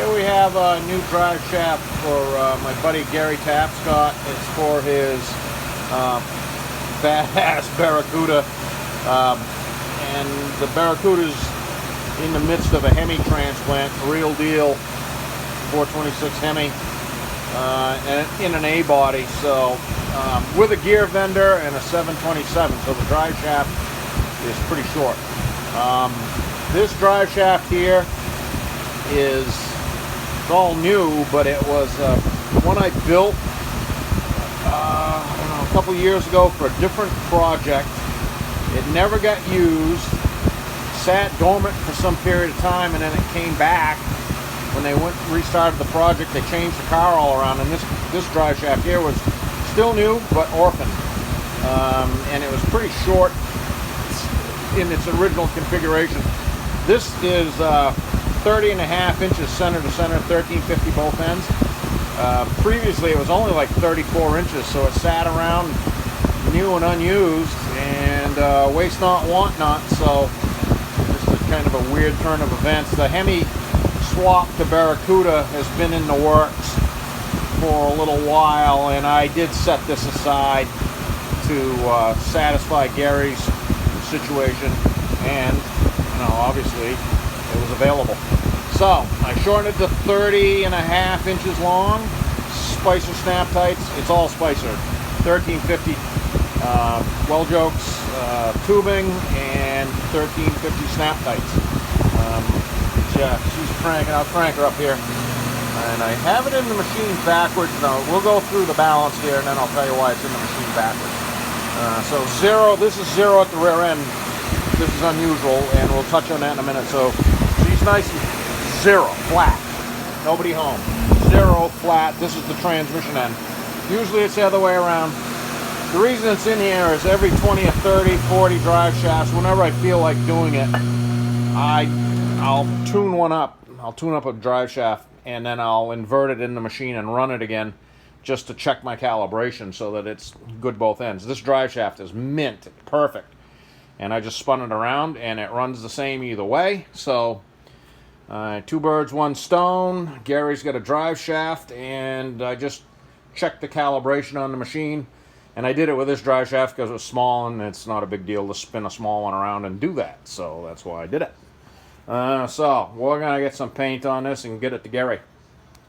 Here we have a new drive shaft for my buddy Gary Tapscott. It's for his badass Barracuda. And the Barracuda's in the midst of a Hemi transplant, real deal, 426 Hemi, and in an A body, so with a gear vendor and a 727, so the drive shaft is pretty short. This drive shaft here is all new, but it was one I built I don't know, a couple years ago for a different project. It never got used, sat dormant for some period of time, and then it came back. When they restarted the project, they changed the car all around, and this drive shaft here was still new but orphaned, and it was pretty short in its original configuration. This is 30.5 inches center to center, 1350 both ends. Previously it was only like 34 inches, so it sat around new and unused, and waste not, want not, so this is kind of a weird turn of events. The Hemi swap to Barracuda has been in the works for a little while, and I did set this aside to satisfy Gary's situation, and obviously it was available. So I shortened it to 30.5 inches long. Spicer snap tights, it's all Spicer, 1350 well jokes, tubing, and 1350 snap tights. Yeah, she's cranking. I'll crank her up here, and I have it in the machine backwards. Now we'll go through the balance here, and then I'll tell you why it's in the machine backwards. So zero. This is zero at the rear end. This is unusual, and we'll touch on that in a minute. So she's nice and zero, flat. Nobody home. Zero, flat. This is the transmission end. Usually it's the other way around. The reason it's in here is every 20 or 30, 40 drive shafts, whenever I feel like doing it, I'll tune one up. I'll tune up a drive shaft, and then I'll invert it in the machine and run it again just to check my calibration so that it's good both ends. This drive shaft is mint, perfect. And I just spun it around, and it runs the same either way. So, two birds, one stone. Gary's got a drive shaft, and I just checked the calibration on the machine. And I did it with this drive shaft because it was small, and it's not a big deal to spin a small one around and do that. So that's why I did it. So we're going to get some paint on this and get it to Gary.